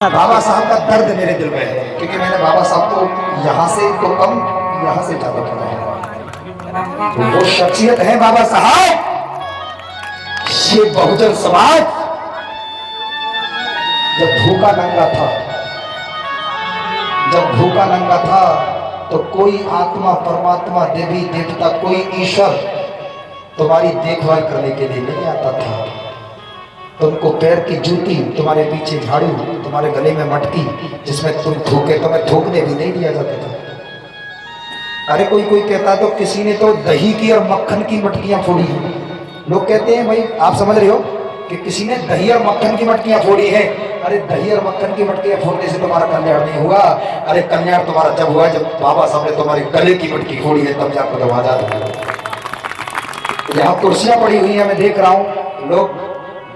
बाबा साहब का दर्द मेरे दिल में है, क्योंकि मैंने बाबा साहब को यहाँ से तो कम, यहाँ से ज्यादा पढ़ा है। तो वो शख्सियत है बाबा साहब। ये बहुजन समाज जब भूखा नंगा था, जब भूखा नंगा था, तो कोई आत्मा, परमात्मा, देवी देवता, कोई ईश्वर तुम्हारी देखभाल करने के लिए नहीं आता था। तुमको पैर की जूती, तुम्हारे पीछे झाड़ू, तुम्हारे गले में मटकी, जिसमें तुम थूके, तुम्हें थूकने भी नहीं दिया जाता था। अरे कोई कहता तो किसी ने तो दही की और मक्खन की मटकियां फोड़ी हैं। लोग कहते हैं भाई आप समझ रहे हो कि किसी ने दही और मक्खन की मटकियां फोड़ी है। अरे दही और मक्खन की मटकियां फोड़ने से तुम्हारा कल्याण नहीं हुआ। अरे कल्याण तुम्हारा जब हुआ जब बाबा साहब ने तुम्हारे गले की मटकी फोड़ी है, तब जाकर तुम आजाद हो। यहाँ कुर्सियां पड़ी हुई है, मैं देख रहा हूँ। लोग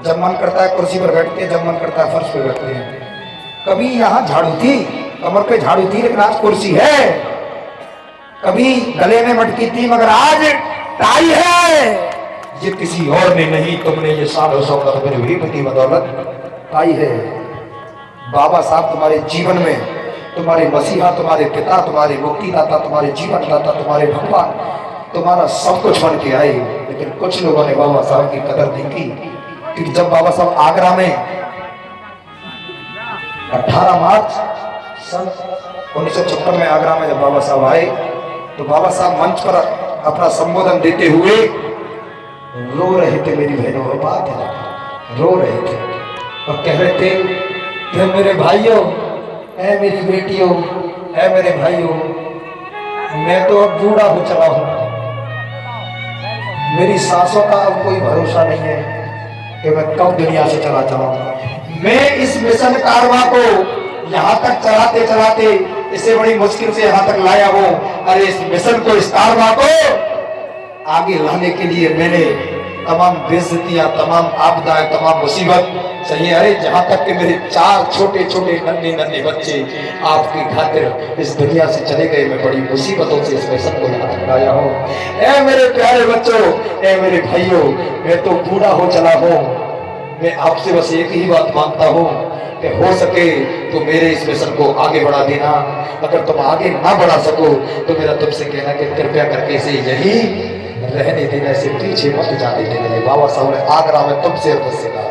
जब मन करता है कुर्सी पर बैठते हैं, जब मन करता है फर्श पे बैठते हैं। कभी यहाँ झाड़ू थी, कमर पे झाड़ू थी, लेकिन आज कुर्सी है। कभी गले में मटकी थी, मगर आज टाई है। ये किसी और ने नहीं, तुमने ये सालों सौगत मेरी हिम्मत की बदौलत पाई है। बाबा साहब तुम्हारे जीवन में, तुम्हारे मसीहा, तुम्हारे पिता, तुम्हारे मुक्तिदाता, तुम्हारे जीवन दाता, तुम्हारे भगवान, तुम्हारा सब कुछ बन के आए। लेकिन कुछ लोगों ने बाबा साहब की कदर नहीं की। कि जब बाबा साहब आगरा में 18 मार्च सन 1956 में आगरा में जब बाबा साहब आए, तो बाबा साहब मंच पर अपना संबोधन देते हुए रो रहे थे। मेरी बहनों, बात है, रो रहे थे और कह रहे थे कि मेरे भाइयों, ऐ मेरी बेटियों, ऐ मेरे भाइयों, मैं तो अब बूढ़ा हो चला हूं। मेरी सांसों का अब कोई भरोसा नहीं है कि मैं कब दुनिया से चला जाऊंगा। मैं इस मिशन कारवां को यहाँ तक चलाते चलाते इसे बड़ी मुश्किल से यहाँ तक लाया हूँ। अरे इस मिशन को, इस कारवां को आगे लाने के लिए मैंने तमाम बेइज्जतियां, तमाम आपदाएं, तमाम मुसीबत सही। अरे जहाँ तक कि मेरे 4 छोटे छोटे नन्हे नन्हे बच्चे आपकी खातिर इस दुनिया से चले गए, मैं बड़ी मुसीबतों से इस मिशन को यहाँ तक लाया हूँ। ऐ मेरे प्यारे बच्चों, ऐ मेरे भाइयों, मैं तो बूढ़ा हो चला हूँ। मैं आपसे बस एक ही बात मांगता हूँ कि हो सके तो मेरे इस मिशन को आगे बढ़ा देना। अगर तुम आगे ना बढ़ा सको तो मेरा तुमसे कहना कि कृपया करके इसे यही रहने देना, इसे पीछे मत जाने देना। बाबा साहब ने आगरा में तुमसे और मुझसे कहा।